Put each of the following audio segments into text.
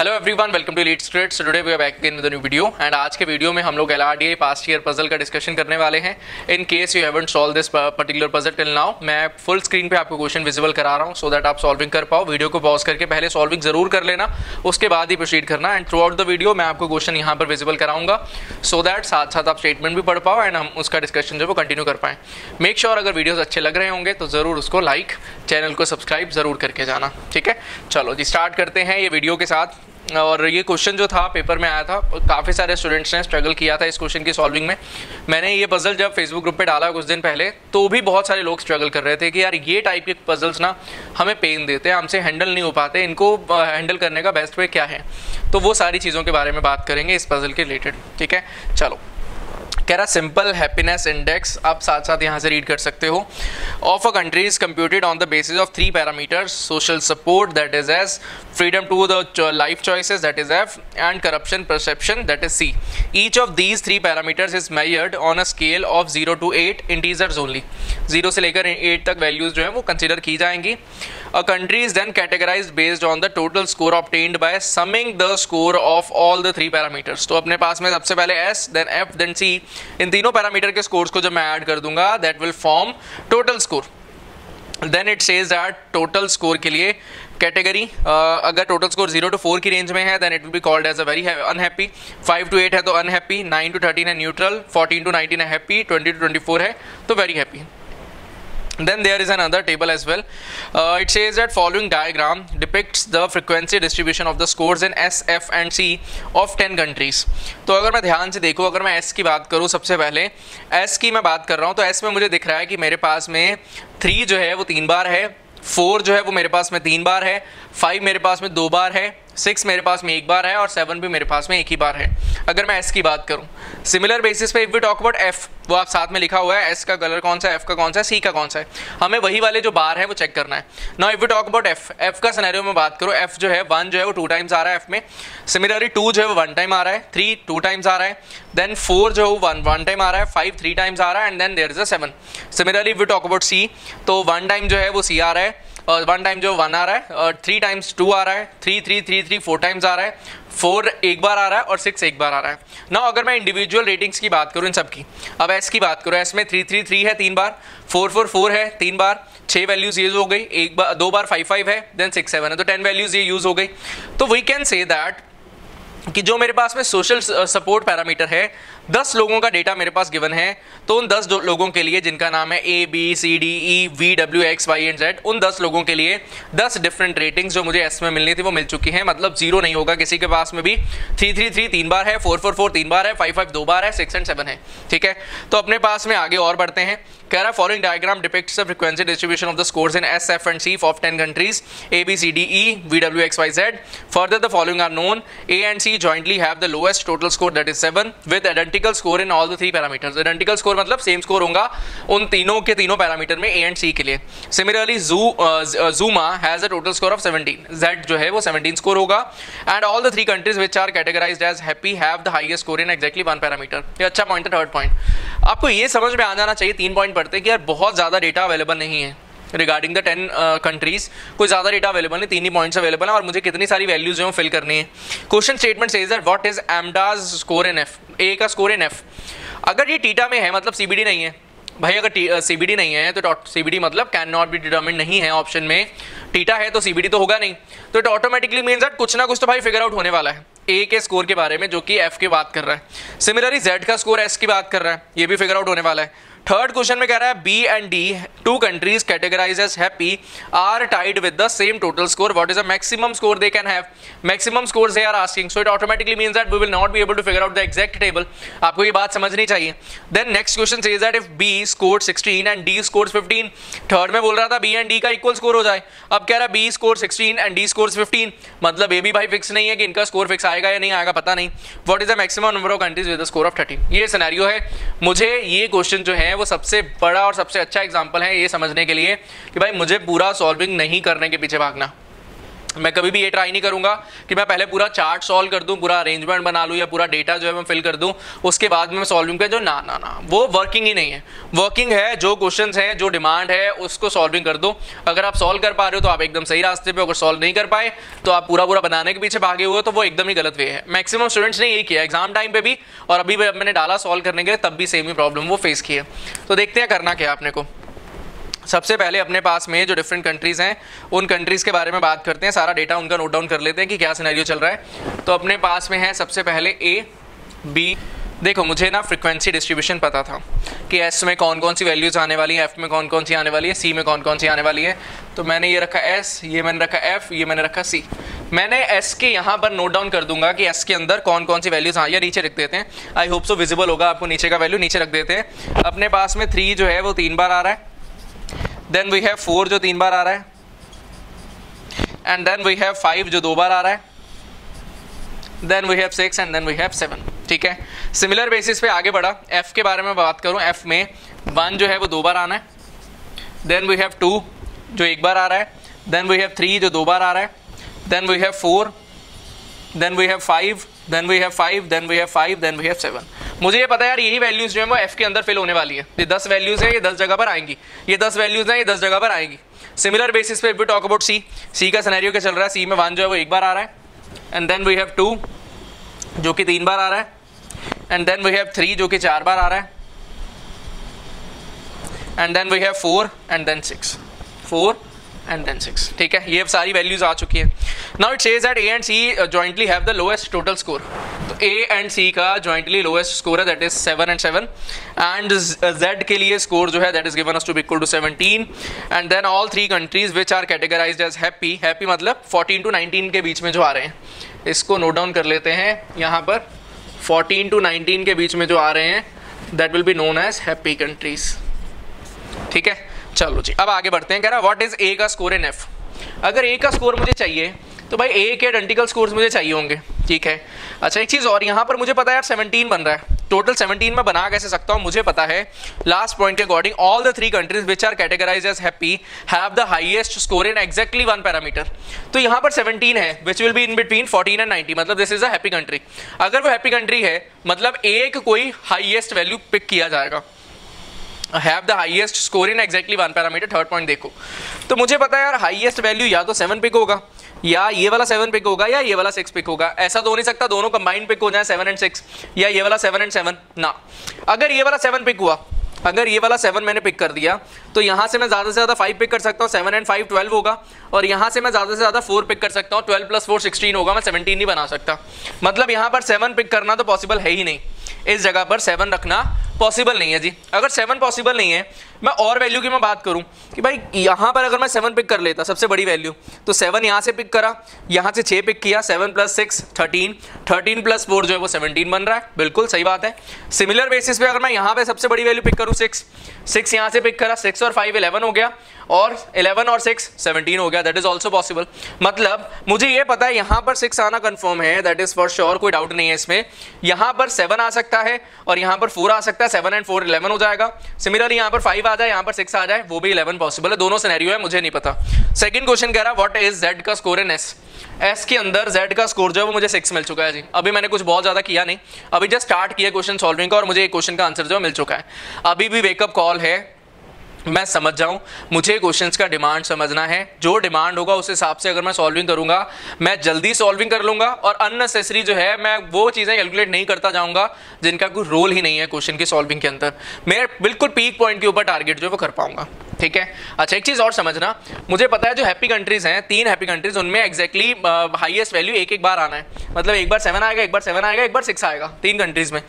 Hello everyone, welcome to elite students. Today we are back again with a new video and आज के video में हम लोग LRDA past year puzzle का discussion करने वाले हैं। In case you haven't solve this particular puzzle till now, मैं फुल स्क्रीन पे आपको क्वेश्चन विजिबल करा रहा हूं सो दैट आप सॉल्विंग कर पाओ। वीडियो को पॉज करके पहले सॉल्विंग जरूर कर लेना, उसके बाद ही प्रोसीड करना and through out the video मैं आपको क्वेश्चन यहाँ पर विजिबल कराऊंगा सो दैट साथ साथ आप स्टेटमेंट भी पढ़ पाओ एंड हम उसका डिस्कशन जो वो कंटिन्यू कर पाएँ। मेक श्योर अगर वीडियोज अच्छे लग रहे होंगे तो ज़रूर उसको लाइक, चैनल को सब्सक्राइब ज़रूर करके जाना, ठीक है। चलो जी स्टार्ट करते हैं ये वीडियो के साथ। और ये क्वेश्चन जो था पेपर में आया था, काफ़ी सारे स्टूडेंट्स ने स्ट्रगल किया था इस क्वेश्चन की सॉल्विंग में। मैंने ये पजल जब फेसबुक ग्रुप पे डाला कुछ दिन पहले तो भी बहुत सारे लोग स्ट्रगल कर रहे थे कि यार ये टाइप के पजल्स ना हमें पेन देते हैं, हमसे हैंडल नहीं हो पाते, इनको हैंडल करने का बेस्ट वे क्या है। तो वो सारी चीज़ों के बारे में बात करेंगे इस पजल के रिलेटेड, ठीक है। चलो, कह रहा सिंपल हैप्पीनेस इंडेक्स, आप साथ साथ यहाँ से रीड कर सकते हो। Of a country is computed on the basis of 3 parameters, social support that is S, freedom to the life choices that is F, and corruption perception that is C. Each of these 3 parameters is measured on a scale of 0 to 8 integers only. 0 से लेकर 8 तक values जो है वो consider की जाएंगी। A country is then categorized based on the total score obtained by summing the score of all the 3 parameters. तो अपने पास में सबसे पहले S, then F, then C, इन तीनों पैरामीटर के स्कोर्स को जब मैं ऐड कर दूंगा that will form total score. Then it says that total score के लिए कैटेगरी अगर टोटल स्कोर 0 to 4 की रेंज में है then it will be called as a very unhappy, 5 to 8 है तो अनहैप्पी, 9 to 13 है न्यूट्रल, 14 to 19 है हैप्पी, 20 to 24 है तो very happy. Then there is another table as well. It says that following diagram depicts the frequency distribution of the scores in S, F and C of 10 countries. तो अगर मैं ध्यान से देखूँ, अगर मैं S की बात करूँ, सबसे पहले S की मैं बात कर रहा हूँ तो S में मुझे दिख रहा है कि मेरे पास में 3 जो है वो 3 बार है, 4 जो है वो मेरे पास में 3 बार है, 5 मेरे पास में 2 बार है, 6 मेरे पास में 1 बार है और 7 भी मेरे पास में 1 ही बार है अगर मैं S की बात करूं। सिमिलर बेसिस पे if we talk about F, वो आप साथ में लिखा हुआ है S का कलर कौन सा है, F का कौन सा है, C का कौन सा है, हमें वही वाले जो बार है वो चेक करना है। Now if we talk about F का सिनेरियो में बात करूं, F जो है 1 जो है वो 2 टाइम्स आ रहा है F में, सिमिलरली 2 जो है वो 1 टाइम आ रहा है, 3 2 टाइम्स आ रहा है, देन 4 जो है वो 1 टाइम आ रहा है, 5 3 टाइम्स आ रहा है and then there is a 7। Similarly if we talk about C, तो 1 टाइम जो है वो C आ रहा है और 1 टाइम जो 1 आ रहा है और 3 टाइम्स 2 आ रहा है, 3 3 3 3 4 टाइम्स आ रहा है, 4 एक बार आ रहा है और 6 एक बार आ रहा है। ना अगर मैं इंडिविजुअल रेटिंग्स की बात करूं इन सब की, अब S की बात करूं, S में 3 3 3 है 3 बार, 4 4 4 है 3 बार, 6 वैल्यूज यूज हो गई, 2 बार 5 5 है, देन 6 7 है, तो 10 वैल्यूज ये यूज हो गई। तो वी कैन से दैट कि जो मेरे पास में सोशल सपोर्ट पैरामीटर है, 10 लोगों का डेटा मेरे पास गिवन है, तो उन 10 लोगों के लिए जिनका नाम है A B C D E V W X Y and Z, उन 10 लोगों के लिए 10 डिफरेंट रेटिंग्स जो मुझे S में मिलनी थी वो मिल चुकी हैं। मतलब 0 नहीं होगा किसी के पास में भी। 3 3 3 3 बार है, 4 4 4 3 बार है, 5 5 2 बार है, 6 and 7 है, ठीक है। तो अपने पास में आगे और बढ़ते हैं। कह रहा है following diagram depicts the frequency distribution of the scores in S, F and C of 10 countries A B C D E V W X Y Z. Further the following are known. A and C jointly have the lowest total score that is 7 with identical score in all the 3 parameters. Identical score मतलब same score होगा उन तीनों के तीनों parameter में A and C के लिए। Similarly Zuma has a total score of 17. Z जो है वो 17 स्कोर होगा and all the 3 countries which are categorized as happy have the highest score in exactly 1 parameter. ये अच्छा पॉइंट है। थर्ड पॉइंट आपको ये समझ में आ जाना चाहिए, 3 पॉइंट पढ़ते कि यार बहुत ज़्यादा डेटा अवेलेबल नहीं है रिगार्डिंग द 10 कंट्रीज, कोई ज़्यादा डेटा अवेलेबल नहीं, 3 ही पॉइंट्स अवेलेबल है और मुझे कितनी सारी वैल्यूज जो फिल करनी है। Question statement says that what is एमडाज स्कोर इन F, A का स्कोर इन F। अगर ये टीटा में है मतलब CBD नहीं है भाई, अगर CBD नहीं है तो CBD मतलब कैन नॉट बी डिटरमिन्ड नहीं है ऑप्शन में, टीटा है तो CBD तो होगा नहीं, तो इट ऑटोमेटिकली मीन्स दैट कुछ ना कुछ तो भाई फिगर आउट होने वाला है A के स्कोर के बारे में जो कि F की बात कर रहा है। सिमिलरली Z का स्कोर S की बात कर रहा है, ये भी फिगर आउट होने वाला है। थर्ड क्वेश्चन में कह रहा है B and D, 2 countries categorized as happy are tied with the same total score. What is the maximum score they can have? Maximum scores they are asking, so it automatically means that we will not be able to figure out the exact table. आपको ये बात समझनी चाहिए। Then next question says that if B scored 16 and D scores 15, third में बोल रहा था B and D का इक्वल स्कोर हो जाए, अब कह रहा है B scores 16 and D scores 15, मतलब ये भी भाई फिक्स नहीं है कि इनका स्कोर फिक्स आएगा या नहीं आएगा, पता नहीं। What is the maximum number of countries with a score of 13? ये सिनेरियो है। मुझे ये क्वेश्चन जो है वो सबसे बड़ा और सबसे अच्छा एग्जांपल है ये समझने के लिए कि भाई मुझे पूरा सॉल्विंग नहीं करने के पीछे भागना। मैं कभी भी ये ट्राई नहीं करूंगा कि मैं पहले पूरा चार्ट सॉल्व कर दूं, पूरा अरेंजमेंट बना लूं या पूरा डेटा जो है मैं फिल कर दूं, उसके बाद में मैं सॉल्विंग कर, जो ना ना ना वो वर्किंग ही नहीं है। वर्किंग है जो क्वेश्चंस हैं, जो डिमांड है उसको सॉल्विंग कर दो। अगर आप सॉल्व कर पा रहे हो तो आप एकदम सही रास्ते पे, अगर सॉल्व नहीं कर पाए तो आप पूरा पूरा बनाने के पीछे भागे हुए हो, तो वो एकदम ही गलत वे है। मैक्सिमम स्टूडेंट्स ने यही किया एग्जाम टाइम पे भी, और अभी मैंने डाला सॉल्व करने के लिए तब भी सेम ही प्रॉब्लम वो फेस की है। तो देखते हैं करना क्या आपने को। सबसे पहले अपने पास में जो डिफरेंट कंट्रीज़ हैं उन कंट्रीज़ के बारे में बात करते हैं, सारा डेटा उनका नोट डाउन कर लेते हैं कि क्या सिनेरियो चल रहा है। तो अपने पास में है सबसे पहले ए बी। देखो मुझे ना फ्रीक्वेंसी डिस्ट्रीब्यूशन पता था कि एस में कौन कौन सी वैल्यूज़ आने वाली हैं, एफ में कौन कौन सी आने वाली है, सी में कौन कौन सी आने वाली है। तो मैंने ये रखा एस, ये मैंने रखा एफ, ये मैंने रखा सी। मैंने एस के यहाँ पर नोट डाउन कर दूंगा कि एस के अंदर कौन कौन सी वैल्यूज़ या नीचे रख देते हैं। आई होप सो विजिबल होगा आपको, नीचे का वैल्यू नीचे रख देते हैं। अपने पास में 3 जो है वो 3 बार आ रहा है, देन वी हैव 4 जो 3 बार आ रहा है, एंड देन वी हैव 5 जो 2 बार आ रहा है, then we have 6 and then we have 7। ठीक है, सिमिलर बेसिस पे आगे बढ़ा। एफ के बारे में बात करूं, एफ में 1 जो है वो 2 बार आना है, देन वी हैव 2 जो 1 बार आ रहा है, देन वी हैव 3 जो 2 बार आ रहा है, then we have 4, then we have 5, then we have 5, then we have 5, then we have 7। मुझे ये पता है यार यही वैल्यूज जो है वो एफ के अंदर फिल होने वाली है। ये 10 वैल्यूज है, ये 10 जगह पर आएंगी, ये 10 वैल्यूज है, ये 10 जगह पर आएंगी। सिमिलर बेसिस पे वी टॉक अबाउट सी। सी का सिनेरियो क्या चल रहा है, सी में 1 जो है वो 1 बार आ रहा है, एंड देन वी हैव 2 जो कि 3 बार आ रहा है, एंड देन वी हैव 3 जो कि 4 बार आ रहा है, and then we have 4 and then 6, 4 and then 6। ठीक है, ये सारी वैल्यूज आ चुकी है। Now it says that A and C jointly have the lowest total score. तो ए एंड सी का जॉइंटली लोएस्ट स्कोर है, that is 7 and 7, and Z के लिए स्कोर जो है that is given us to be equal to 17, and then all 3 countries which are categorized as happy. Happy मतलब 14 to 19 के बीच में जो आ रहे हैं, इसको नोट डाउन कर लेते हैं यहाँ पर। 14 to 19 के बीच में जो आ रहे हैं that will be known as happy countries. ठीक है, चलो जी अब आगे बढ़ते हैं। कह रहा व्हाट इज ए का स्कोर इन एफ। अगर ए का स्कोर मुझे चाहिए तो भाई ए के आइडेंटिकल स्कोर्स मुझे चाहिए होंगे। ठीक है, अच्छा एक चीज़ और, यहाँ पर मुझे पता है यार 17 बन रहा है, टोटल 17 में बना कैसे सकता हूँ, मुझे पता है लास्ट पॉइंट के according all the 3 countries which are categorized as happy have the highest score in exactly 1 parameter. तो यहाँ पर 17 है which will be in between 14 and 90, मतलब this is a happy country. अगर वो हैप्पी कंट्री है मतलब एक कोई हाईएस्ट वैल्यू पिक किया जाएगा, have the highest score in exactly 1 parameter. Third point देखो, तो मुझे पता है यार हाईएस्ट वैल्यू या तो 7 पिक होगा, या ये वाला 7 पिक होगा, या ये वाला 6 पिक होगा। ऐसा तो हो नहीं सकता दोनों कंबाइंड पिक हो जाए 7 and 6, या ये वाला 7 and 7 ना। अगर ये वाला 7 पिक हुआ, अगर ये वाला 7 मैंने पिक कर दिया तो यहाँ से मैं ज़्यादा से ज़्यादा 5 पिक कर सकता हूँ, 7 and 5 12 होगा, और यहाँ से मैं ज़्यादा से ज़्यादा 4 पिक कर सकता हूँ, 12 + 4 16 होगा, मैं 17 नहीं बना सकता। मतलब यहाँ पर 7 पिक करना तो पॉसिबल है ही नहीं, इस जगह पर 7 रखना पॉसिबल नहीं है जी। अगर 7 पॉसिबल नहीं है, मैं और वैल्यू की मैं बात करूं कि भाई यहाँ पर अगर मैं 7 पिक कर लेता सबसे बड़ी वैल्यू, तो 7 यहाँ से पिक करा, यहाँ से 6 पिक किया, 7 + 6 13, 13 + 4 जो है वो 17 बन रहा है, बिल्कुल सही बात है। सिमिलर बेसिस पे अगर मैं यहाँ पे सबसे बड़ी वैल्यू पिक करूँ 6 यहाँ से पिक करा, 6 और 5 11 हो गया, और 11 और 6 17 हो गया, दैट इज ऑल्सो पॉसिबल। मतलब मुझे ये पता है यहाँ पर 6 आना कंफर्म है, दैट इज फॉर श्योर, कोई डाउट नहीं है इसमें। यहाँ पर 7 आ सकता है और यहाँ पर 4 आ सकता है, 7 and 4 11 हो जाएगा। सिमिलरली यहाँ पर 5 आ जाए, यहाँ पर 6 आ जाए, वो भी 11 पॉसिबल है। दोनों सिनेरियो है, मुझे नहीं पता। सेकंड क्वेश्चन कह रहा है व्हाट इज जेड का स्कोर इन एस। एस के अंदर जेड का स्कोर जो है वो मुझे 6 मिल चुका है जी। अभी मैंने कुछ बहुत ज्यादा किया नहीं, अभी जस्ट स्टार्ट किया क्वेश्चन सॉल्विंग का, और मुझे एक क्वेश्चन का आंसर जो मिल चुका है। अभी भी वेकअप कॉल है, मैं समझ जाऊं, मुझे क्वेश्चंस का डिमांड समझना है। जो डिमांड होगा उस हिसाब से अगर मैं सॉल्विंग करूंगा, मैं जल्दी सॉल्विंग कर लूंगा, और अननेसेसरी जो है मैं वो चीज़ें कैलकुलेट नहीं करता जाऊंगा जिनका कोई रोल ही नहीं है क्वेश्चन की सॉल्विंग के अंदर। मैं बिल्कुल पीक पॉइंट के ऊपर टारगेट जो है वो कर पाऊंगा। ठीक है, अच्छा एक चीज़ और समझना, मुझे पता है जो हैप्पी कंट्रीज हैं, 3 हैप्पी कंट्रीज, उनमें एक्जैक्टली हाईएस्ट वैल्यू एक बार आना है। मतलब एक बार 7 आएगा, एक बार 7 आएगा, एक बार 6 आएगा, 3 कंट्रीज में।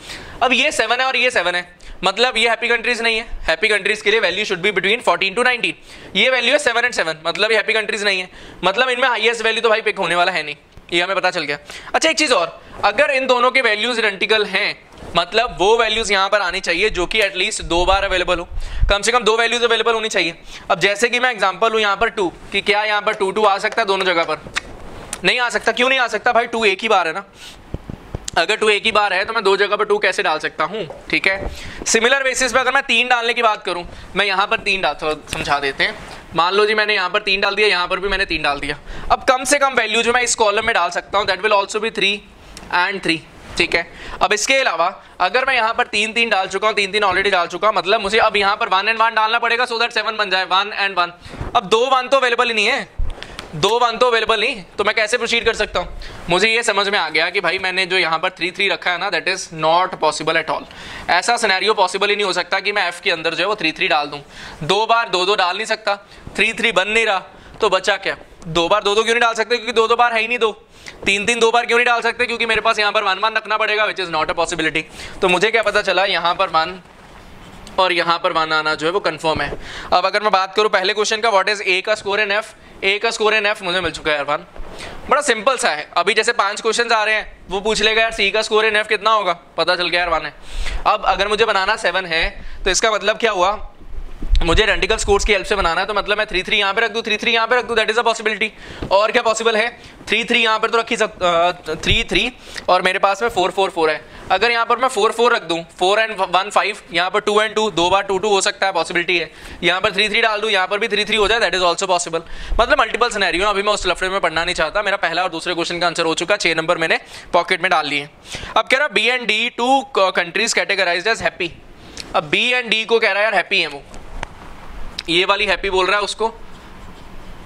अब ये 7 है और ये 7 है, मतलब ये हैप्पी कंट्रीज नहीं है। हैप्पी कंट्रीज के लिए value should be between 14 to 19, ये वैल्यू है 7 and 7, मतलब ये हैप्पी कंट्रीज नहीं है। मतलब इनमें हाईएस्ट वैल्यू तो भाई पिक होने वाला है नहीं, ये हमें पता चल गया। अच्छा एक चीज़ और, अगर इन दोनों के वैल्यूज आइडेंटिकल हैं, मतलब वो वैल्यूज यहाँ पर आनी चाहिए जो कि एटलीस्ट 2 बार अवेलेबल हो, कम से कम 2 वैल्यूज अवेलेबल होनी चाहिए। अब जैसे कि मैं एग्जांपल हूँ यहाँ पर 2, कि क्या यहाँ पर 2 आ सकता है दोनों जगह पर? नहीं आ सकता। क्यों नहीं आ सकता भाई? 2 एक ही बार है ना। अगर 2 एक ही बार है तो मैं 2 जगह पर 2 कैसे डाल सकता हूँ? ठीक है, सिमिलर बेसिस पे अगर मैं 3 डालने की बात करूँ, मैं यहाँ पर 3 डालता हूँ, समझा देते हैं। मान लो जी मैंने यहाँ पर 3 डाल दिया, यहाँ पर भी मैंने 3 डाल दिया। अब कम से कम वैल्यू जो मैं इस कॉलम में डाल सकता हूँ that will also be 3 and 3, ठीक है। अब इसके अलावा अगर मैं यहाँ पर 3 डाल चुका हूँ, 3 ऑलरेडी डाल चुका हूँ, मतलब मुझे अब यहाँ पर 1 and 1 डालना पड़ेगा सो दैट 7 बन जाए, 1 and 1। अब 2 1 तो अवेलेबल ही नहीं है, 2 1 तो अवेलेबल नहीं, तो मैं कैसे प्रोसीड कर सकता हूँ? मुझे ये समझ में आ गया कि भाई मैंने जो यहाँ पर 3 रखा है ना, that is not possible at all. ऐसा सिनेरियो पॉसिबल ही नहीं हो सकता कि मैं F के अंदर जो है वो 3 डाल दूँ। 2 बार 2 डाल नहीं सकता, 3 बन नहीं रहा, तो बचा क्या? 2 बार 2 क्यों नहीं डाल सकते? क्योंकि 2 बार है ही नहीं 2। 3 2 बार क्यों नहीं डाल सकते? क्योंकि मेरे पास यहाँ पर 1 1 रखना पड़ेगा, which is not a possibility. तो मुझे क्या पता चला, यहाँ पर 1 और यहाँ पर 1 आना जो है वो कंफर्म है। अब अगर मैं बात करूँ पहले क्वेश्चन का, व्हाट इज ए का स्कोर इन एफ? ए का स्कोर इन एफ मुझे मिल चुका है यार 1। बड़ा सिंपल सा है। अभी जैसे 5 क्वेश्चन आ रहे हैं, वो पूछ लेगा यार सी का स्कोर इन एफ कितना होगा, पता चल गया यार 1 है। अब अगर मुझे बनाना 7 है, तो इसका मतलब क्या हुआ, मुझे आइडेंटिकल स्कोर्स की हेल्प से बनाना है, तो मतलब मैं 3 यहाँ पे रख दूँ, 3 यहाँ पे रख दूँ, दैट इज अ पॉसिबिलिटी। और क्या पॉसिबल है? 3 यहाँ पर तो रख ही 3 और मेरे पास में 4 4 4 है। अगर यहाँ पर मैं 4 4 रख दूँ, 4 and 1 5, यहाँ पर 2 and 2, 2 बार 2 2 हो सकता है, पॉसिबिलिटी है। यहाँ पर 3 डाल दूँ, यहाँ पर भी 3 हो जाए, दैट इज ऑल्सो पॉसिबल। मतलब मल्टीपल सिनेरियो। अभी मैं उस लफड़े में पढ़ना नहीं चाहता। मेरा पहला और दूसरे क्वेश्चन का आंसर हो चुका, 6 नंबर मैंने पॉकेट में डाल लिए। अब कह रहा B and D 2 countries categorized as happy. अब बी एंड डी को कह रहा है यार हैप्पी है, वो ये वाली हैप्पी बोल रहा है उसको,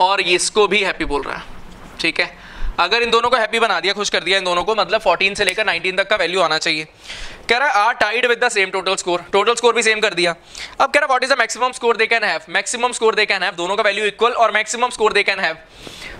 और इसको भी हैप्पी बोल रहा है, ठीक है। अगर इन दोनों को हैप्पी बना दिया, खुश कर दिया इन दोनों को, मतलब 14 से लेकर 19 तक का वैल्यू आना चाहिए। कह रहा है are tied with the same total score, total score भी सेम कर दिया। अब कह रहा है what is the maximum score they can have? Maximum score they can have, दोनों का वैल्यू इक्वल और maximum score they can have.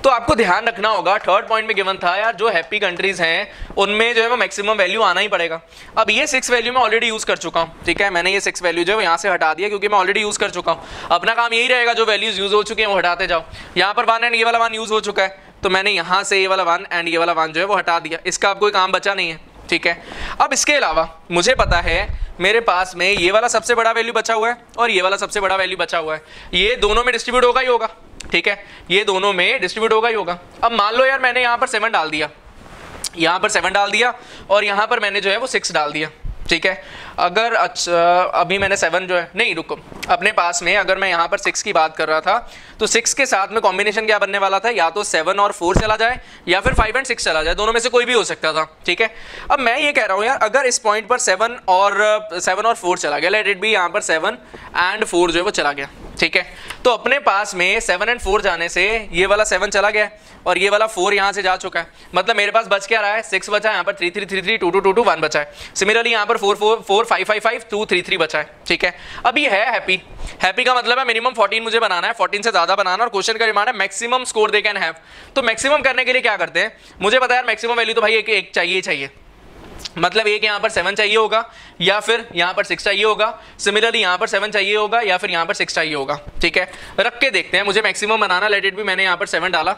तो आपको ध्यान रखना होगा, थर्ड पॉइंट में गिवन था यार, जो हैप्पी कंट्रीज हैं उनमें जो है वो मैक्सिमम वैल्यू आना ही पड़ेगा। अब ये 6 वैल्यू मैं ऑलरेडी यूज कर चुका हूँ, ठीक है। मैंने ये 6 वैल्यू जो है यहाँ से हटा दिया, क्योंकि मैं ऑलरेडी यूज कर चुका हूँ। अपना काम यही रहेगा, जो वैल्यूज यूज हो चुके हैं वो हटाते जाओ। यहाँ पर 1 एंड ये वाला 1 यूज हो चुका है, तो मैंने यहाँ से ये वाला 1 एंड ये वाला 1 जो है वो हटा दिया। इसका अब कोई काम बचा नहीं है, ठीक है। अब इसके अलावा मुझे पता है मेरे पास में ये वाला सबसे बड़ा वैल्यू बचा हुआ है और ये वाला सबसे बड़ा वैल्यू बचा हुआ है। ये दोनों में डिस्ट्रीब्यूट होगा ही होगा, ठीक है। ये दोनों में डिस्ट्रीब्यूट होगा ही होगा। अब मान लो यार मैंने यहाँ पर 7 डाल दिया, यहाँ पर 7 डाल दिया, और यहाँ पर मैंने जो है वो 6 डाल दिया, ठीक है। अगर अभी मैंने 7 जो है, नहीं रुको, अपने पास में अगर मैं यहाँ पर 6 की बात कर रहा था, तो 6 के साथ में कॉम्बिनेशन क्या बनने वाला था, या तो 7 और 4 चला जाए या फिर 5 and 6 चला जाए, दोनों में से कोई भी हो सकता था, ठीक है। अब मैं ये कह रहा हूँ यार, अगर इस पॉइंट पर 7 और 4 चला गया, लेट इट बी यहाँ पर 7 and 4 जो है वो चला गया, ठीक है। तो अपने पास में 7 and 4 जाने से ये वाला 7 चला गया और ये वाला 4 यहाँ से जा चुका है, मतलब मेरे पास बच क्या रहा है, 6 बचा है, यहाँ पर 3 3 3 3 2 2 2 2 1 बचा है। सिमिलरली यहाँ पर 4 4 4 5 5 5 2 3 3 बचा है, ठीक है। अब ये है हैप्पी। हैप्पी का मतलब है मिनिमम 14 मुझे बनाना है, 14 से ज्यादा बनाना, और क्वेश्चन का डिमांड है maximum score they can have. तो मैक्सिमम करने के लिए क्या करते हैं, मुझे पता है यार मैक्सिमम वैल्यू तो भाई एक चाहिए ही चाहिए, मतलब एक यहाँ पर 7 चाहिए होगा या फिर यहाँ पर 6 चाहिए होगा। सिमिलरली यहाँ पर 7 चाहिए होगा या फिर यहाँ पर 6 चाहिए होगा, ठीक है। रख के देखते हैं, मुझे मैक्सिमम बनाना, लेट इट भी मैंने यहाँ पर 7 डाला,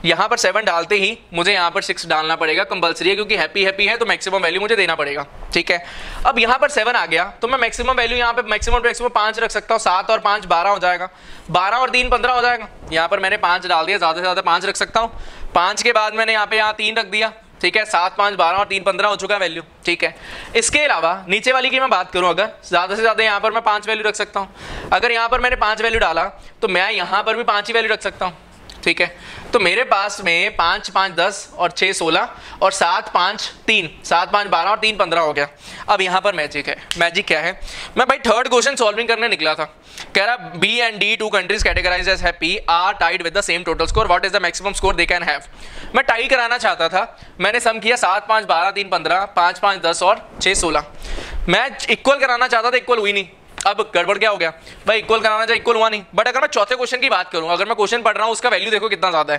यहाँ पर 7 डालते ही मुझे यहाँ पर 6 डालना पड़ेगा, कंपलसरी है, क्योंकि हैप्पी है तो मैक्सिमम वैल्यू मुझे देना पड़ेगा, ठीक है। अब यहाँ पर 7 आ गया तो मैं मैक्सिमम वैल्यू यहाँ पे मैक्सिमम 5 रख सकता हूँ। 7 और 5 12 हो जाएगा, 12 और 3 15 हो जाएगा। यहाँ पर मैंने 5 डाल दिया, ज़्यादा से ज़्यादा 5 रख सकता हूँ। 5 के बाद मैंने यहाँ पे 3 रख दिया, ठीक है। 7 5 12 और 3 15 हो चुका है वैल्यू, ठीक है। इसके अलावा नीचे वाली की मैं बात करूं, अगर ज़्यादा से ज़्यादा यहाँ पर मैं 5 वैल्यू रख सकता हूं। अगर यहाँ पर मैंने 5 वैल्यू डाला तो मैं यहाँ पर भी 5 ही वैल्यू रख सकता हूँ, ठीक है। तो मेरे पास में 5 5 10 और 6 16 और 7 5 3 7 5 12 और 3 15 हो गया। अब यहाँ पर मैजिक है। मैजिक क्या है, मैं भाई थर्ड क्वेश्चन सॉल्विंग करने निकला था। कह रहा B and D 2 countries categorized as happy are tied with the same total score, what is the maximum score they can have. मैं टाई कराना चाहता था, मैंने सम किया 7 5 12 3 15 5 5 10 और 6 16। मैं इक्वल कराना चाहता था, इक्वल हुई नहीं। अब गड़बड़ क्या हो गया भाई, इक्वल कराना चाहिए, इक्वल हुआ नहीं। बट अगर मैं चौथे क्वेश्चन की बात करूं, अगर मैं क्वेश्चन पढ़ रहा हूं, उसका वैल्यू देखो कितना ज्यादा है।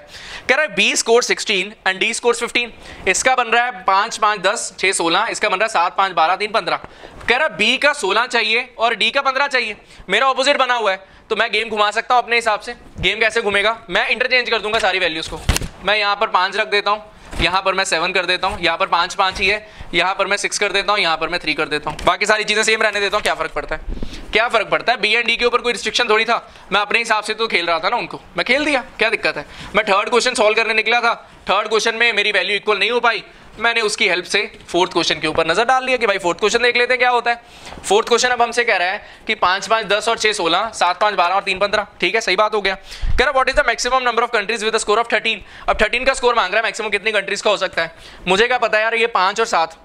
कह रहा है B score 16 and D score 15। इसका बन रहा है 5 5 10 6 16, इसका बन रहा है 7 5 12 3 15। कह रहा है बी का 16 चाहिए और डी का 15 चाहिए, मेरा ऑपोजिट बना हुआ है, तो मैं गेम घुमा सकता हूं अपने हिसाब से। गेम कैसे घूमेगा, मैं इंटरचेंज कर दूंगा सारी वैल्यूज को। मैं यहाँ पर 5 रख देता हूँ, यहाँ पर मैं 7 कर देता हूँ, यहाँ पर 5 5 ही है, यहाँ पर मैं 6 कर देता हूँ, यहाँ पर मैं 3 कर देता हूँ, बाकी सारी चीजें सेम रहने देता हूँ, क्या फर्क पड़ता है। क्या फर्क पड़ता है, बी एंड डी के ऊपर कोई रिस्ट्रिक्शन थोड़ी था, मैं अपने हिसाब से तो खेल रहा था ना, उनको मैं खेल दिया, क्या दिक्कत है। मैं थर्ड क्वेश्चन सॉल्व करने निकला था, थर्ड क्वेश्चन में मेरी वैल्यू इक्वल नहीं हो पाई, मैंने उसकी हेल्प से फोर्थ क्वेश्चन के ऊपर नजर डाल लिया कि भाई फोर्थ क्वेश्चन देख लेते हैं क्या होता है। फोर्थ क्वेश्चन अब हमसे कह रहा है कि 5 5 10 और 6 16, 7 5 12 और 3 15, ठीक है, सही बात हो गया। कह रहा what is the maximum number of countries with the score of 13। अब 13 का स्कोर मांग रहा है, मैक्सिमम कितनी कंट्रीज का हो सकता है। मुझे क्या पता है यार, ये 5 और 7,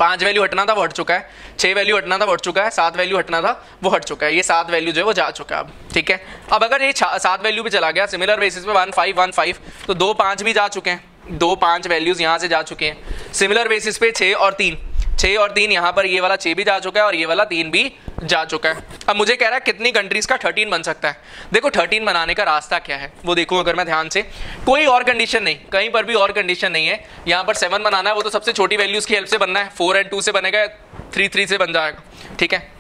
5 वैल्यू हटना था वो हट चुका है, 6 वैल्यू हटना था वो हट चुका है, 7 वैल्यू हटना था वो हट चुका है, ये 7 वैल्यू जो है वो जा चुका है अब, ठीक है। अब अगर ये 7 वैल्यू भी चला गया सिमिलर बेसिस पे 1 5 1 5, तो 2 5 भी जा चुके हैं, 2 5 वैल्यूज यहाँ से जा चुके हैं। सिमिलर बेसिस पे 6 और 3, 6 और 3 यहाँ पर ये वाला 6 भी जा चुका है और ये वाला 3 भी जा चुका है। अब मुझे कह रहा है कितनी कंट्रीज का 13 बन सकता है। देखो 13 बनाने का रास्ता क्या है वो देखो, अगर मैं ध्यान से, कोई और कंडीशन नहीं, कहीं पर भी और कंडीशन नहीं है। यहाँ पर 7 बनाना है, वो तो सबसे छोटी वैल्यूज की हेल्प से बनना है, 4 और 2 से बनेगा, 3 3 से बन जाएगा, ठीक है।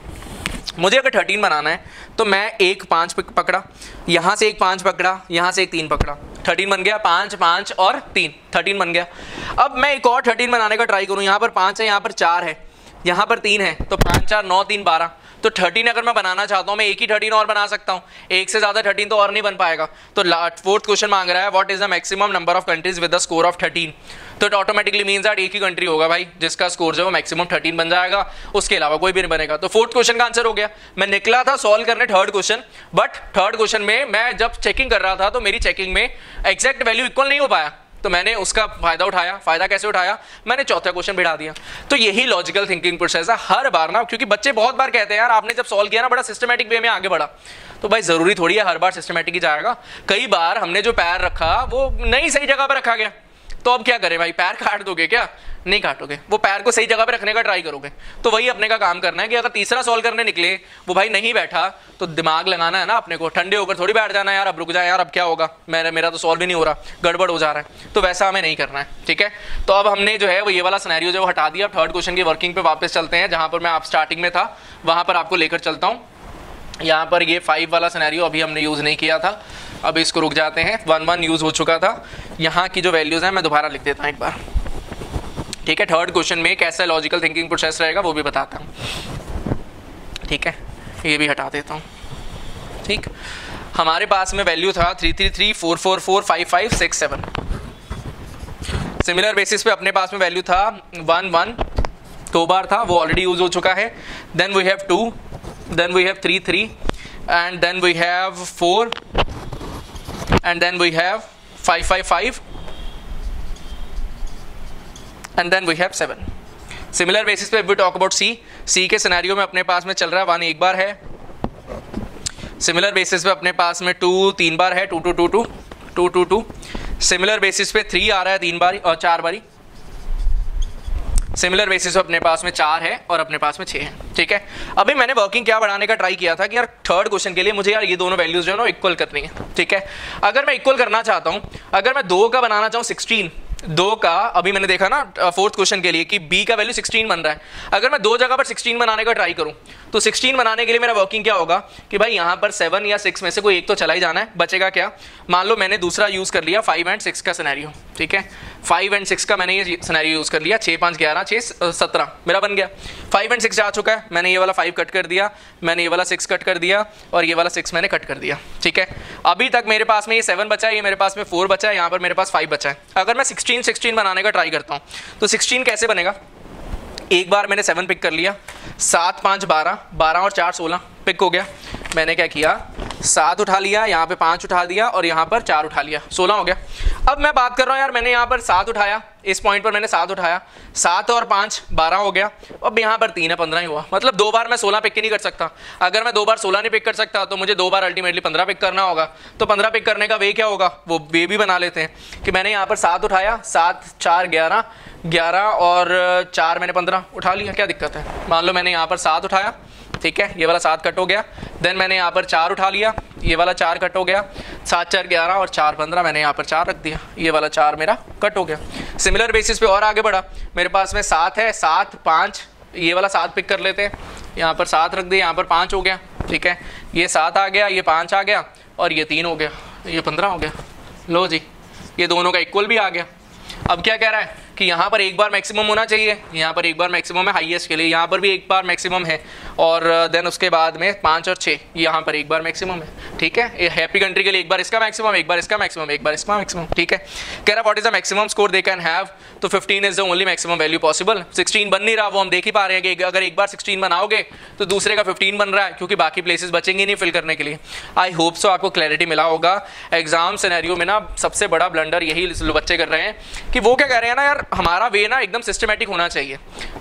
मुझे अगर 13 बनाना है तो मैं एक 5 पकड़ा, यहाँ से एक 5 पकड़ा, यहाँ से एक 3 पकड़ा, 13 बन गया, 5 5 और 3, 13 बन गया। अब मैं एक और 13 बनाने का ट्राई करूँ, यहाँ पर 5 है, यहाँ पर 4 है, यहाँ पर 3 है, तो 5 4 9 3 12, तो 13 अगर मैं बनाना चाहता हूँ मैं एक ही 13 और बना सकता हूँ, एक से ज़्यादा 13 तो और नहीं बन पाएगा। तो फोर्थ क्वेश्चन मांग रहा है what is the maximum number of countries with the score of 13, तो इट ऑटोमेटिकली मीन्स दैट एक ही कंट्री होगा भाई जिसका स्कोर जो है वो मैक्सिमम 13 बन जाएगा, उसके अलावा कोई भी नहीं बनेगा। तो फोर्थ क्वेश्चन का आंसर हो गया। मैं निकला था सॉल्व करने third question, but third question में मैं जब चेकिंग कर रहा था तो मेरी चेकिंग में एग्जैक्ट वैल्यू इक्वल नहीं हो पाया, तो मैंने उसका फायदा उठाया। फायदा कैसे उठाया, मैंने चौथा क्वेश्चन बिठा दिया। तो यही लॉजिकल थिंकिंग प्रोसेस है हर बार ना, क्योंकि बच्चे बहुत बार कहते हैं यार आपने जब सॉल्व किया ना बड़ा सिस्टमैटिक वे में आगे बढ़ा, तो भाई जरूरी थोड़ी है हर बार सिस्टमैटिक ही जाएगा। कई बार हमने जो पैर रखा वो नहीं सही जगह पर रखा गया, तो अब क्या करें भाई, पैर काट दोगे क्या, नहीं काटोगे, वो पैर को सही जगह पे रखने का ट्राई करोगे। तो वही अपने का काम करना है कि अगर तीसरा सॉल्व करने निकले वो भाई नहीं बैठा, तो दिमाग लगाना है ना अपने को, ठंडे होकर थोड़ी बैठ जाना है यार अब रुक जाए यार अब क्या होगा, मेरा तो सॉल्व ही नहीं हो रहा, गड़बड़ हो जा रहा है, तो वैसा हमें नहीं करना है, ठीक है। तो अब हमने जो है वो ये वाला सिनेरियो जो हटा दिया। थर्ड क्वेश्चन की वर्किंग पे वापस चलते हैं, जहाँ पर मैं आप स्टार्टिंग में था वहाँ पर आपको लेकर चलता हूँ। यहाँ पर ये 5 वाला सिनेरियो अभी हमने यूज़ नहीं किया था, अब इसको रुक जाते हैं, 1 1 यूज़ हो चुका था। यहाँ की जो वैल्यूज़ हैं मैं दोबारा लिख देता हूँ एक बार, ठीक है। थर्ड क्वेश्चन में कैसा लॉजिकल थिंकिंग प्रोसेस रहेगा वो भी बताता हूँ, ठीक है। ये भी हटा देता हूँ, ठीक। हमारे पास में वैल्यू था 3 3 3 4 4 4 5 5 6 7। सिमिलर बेसिस पे अपने पास में वैल्यू था 1 1, 2 बार था, वो ऑलरेडी यूज हो चुका है। Then we have 2, then we have 3 3, and then we have 4, and then we have 5 5 5, and then we have 7. Similar basis पे we talk about C के सिनेरियो में अपने पास में चल रहा है 1 एक बार है। सिमिलर बेसिस पे अपने पास में 2 3 बार है, 2 2 2 2 2 2 2। सिमिलर बेसिस पे 3 आ रहा है 3 बारी और 4 बारी। सिमिलर बेसिस पे अपने पास में 4 है और अपने पास में 6 है, ठीक है। अभी मैंने वर्किंग क्या बढ़ाने का ट्राई किया था कि यार थर्ड क्वेश्चन के लिए मुझे यार ये दोनों वैल्यूज जो है ना इक्वल करनी है, ठीक है। अगर मैं इक्वल करना चाहता हूँ, अगर मैं 2 का बनाना चाहूँ 16, 2 का अभी मैंने देखा ना फोर्थ क्वेश्चन के लिए कि b का वैल्यू 16 बन रहा है। अगर मैं 2 जगह पर 16 बनाने का ट्राई करूं तो 16 बनाने के लिए मेरा वर्किंग क्या होगा कि भाई यहाँ पर 7 या 6 में से कोई एक तो चला ही जाना है, बचेगा क्या। मान लो मैंने दूसरा यूज कर लिया 5 एंड 6 का सिनेरियो, ठीक है। 5 एंड 6 का मैंने ये सिनेरियो यूज कर लिया, 6 5 11 6 17 मेरा बन गया। 5 एंड 6 जा चुका है, मैंने ये वाला 5 कट कर दिया, मैंने ये वाला 6 कट कर दिया और ये वाला 6 मैंने कट कर दिया, ठीक है। अभी तक मेरे पास में ये 7 बचा है, ये मेरे पास में 4 बचा है, यहाँ पर मेरे पास 5 बचा है। अगर मैं 16 बनाने का ट्राई करता हूँ तो 16 कैसे बनेगा। एक बार मैंने 7 पिक कर लिया, 7 5 12, 12 और 4 16 पिक हो गया। मैंने क्या किया, 7 उठा लिया, यहाँ पे 5 उठा दिया और यहाँ पर 4 उठा लिया, 16 हो गया। अब मैं बात कर रहा हूँ यार मैंने यहाँ पर 7 उठाया, इस पॉइंट पर मैंने 7 उठाया, 7 और 5 12 हो गया। अब यहाँ पर 3 है 15 ही हुआ, मतलब 2 बार मैं 16 पिक ही नहीं कर सकता। अगर मैं 2 बार 16 नहीं पिक कर सकता तो मुझे 2 बार अल्टीमेटली 15 पिक करना होगा। तो 15 पिक करने का वे क्या होगा, वो वे भी बना लेते हैं कि मैंने यहाँ पर 7 उठाया, 7 4 11, 11 और 4 मैंने 15 उठा लिया, क्या दिक्कत है। मान लो मैंने यहाँ पर 7 उठाया, ठीक है, ये वाला 7 कट हो गया। देन मैंने यहाँ पर 4 उठा लिया, ये वाला 4 कट हो गया। 7 4 11 और 4 15, मैंने यहाँ पर 4 रख दिया, ये वाला 4 मेरा कट हो गया। सिमिलर बेसिस पे और आगे बढ़ा, मेरे पास में 7 है, 7 5, ये वाला 7 पिक कर लेते हैं, यहाँ पर 7 रख दिया, यहाँ पर 5 हो गया, ठीक है। ये 7 आ गया, ये 5 आ गया और ये 3 हो गया, ये 15 हो गया। लो जी, ये दोनों का इक्वल भी आ गया। अब क्या कह रहा है, कि यहाँ पर एक बार मैक्सिमम होना चाहिए, यहाँ पर एक बार मैक्सिमम है हाईएस्ट के लिए, यहाँ पर भी एक बार मैक्सिमम है, और देन उसके बाद में 5 और 6 यहाँ पर एक बार मैक्सिमम है। ठीक है, ये हैप्पी कंट्री के लिए एक बार इसका मैक्सिमम, एक बार इसका मैक्सिमम, एक बार इसका मैक्सिमम। ठीक है, कह रहा what is the maximum score they can have, तो 15 is the only maximum value possible. 16 बन नहीं रहा, वो हम देख ही पा रहे हैं कि अगर एक बार 16 बनाओगे तो दूसरे का 15 बन रहा है, क्योंकि बाकी प्लेसेस बचेंगे नहीं फिल करने के लिए। आई होप सो आपको क्लैरिटी मिला होगा। एग्जाम सिनेरियो में ना सबसे बड़ा ब्लंडर यही बच्चे कर रहे हैं कि वो क्या कह रहे हैं ना, यार हमारा वे ना एकदम सिस्टमेटिक होना चाहिए।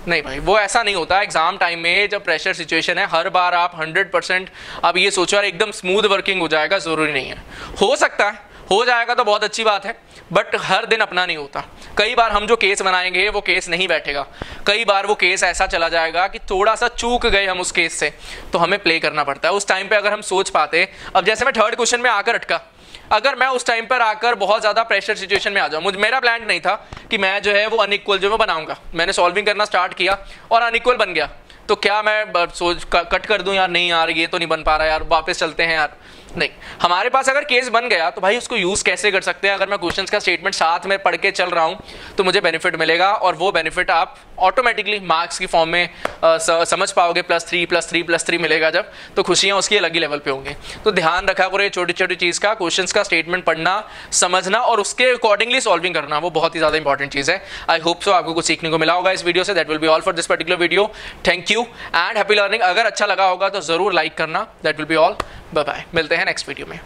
नहीं भाई, वो ऐसा नहीं होता। एग्जाम टाइम में जब प्रेशर सिचुएशन है, हर बार आप 100% आप ये सोचो यार एकदम स्मूथ वर्किंग हो जाएगा, जरूरी नहीं है। हो सकता है, हो जाएगा तो बहुत अच्छी बात है, बट हर दिन अपना नहीं होता। कई बार हम जो केस बनाएंगे वो केस नहीं बैठेगा, कई बार वो केस ऐसा चला जाएगा कि थोड़ा सा चूक गए हम उस केस से, तो हमें प्ले करना पड़ता है। उस टाइम पे अगर हम सोच पाते, अब जैसे मैं थर्ड क्वेश्चन में आकर अटका, अगर मैं उस टाइम पर आकर बहुत ज़्यादा प्रेशर सिचुएशन में आ जाऊँ, मेरा प्लान नहीं था कि मैं जो है वो अनइक्वल जो मैं बनाऊंगा, मैंने सॉल्विंग करना स्टार्ट किया और अनइक्वल बन गया, तो क्या मैं सोच कट कर दूं यार, नहीं यार ये तो नहीं बन पा रहा यार, वापस चलते हैं यार। नहीं, हमारे पास अगर केस बन गया तो भाई उसको यूज़ कैसे कर सकते हैं। अगर मैं क्वेश्चंस का स्टेटमेंट साथ में पढ़ के चल रहा हूं तो मुझे बेनिफिट मिलेगा, और वो बेनिफिट आप ऑटोमेटिकली मार्क्स की फॉर्म में समझ पाओगे। +3 मिलेगा जब, तो खुशियाँ उसकी अलग ही लेवल पे होंगी। तो ध्यान रखा करो ये छोटी छोटी चीज़ का, क्वेश्चंस का स्टेटमेंट पढ़ना, समझना और उसके अकॉर्डिंगली सॉल्विंग करना, वो बहुत ही ज़्यादा इंपॉर्टेंट चीज़ है। आई होप सो आपको कुछ सीखने को मिला होगा इस वीडियो से। That will be all for this particular video. Thank you and happy learning. अगर अच्छा लगा होगा तो ज़रूर लाइक करना। That will be all. Bye bye, मिलते हैं नेक्स्ट वीडियो में।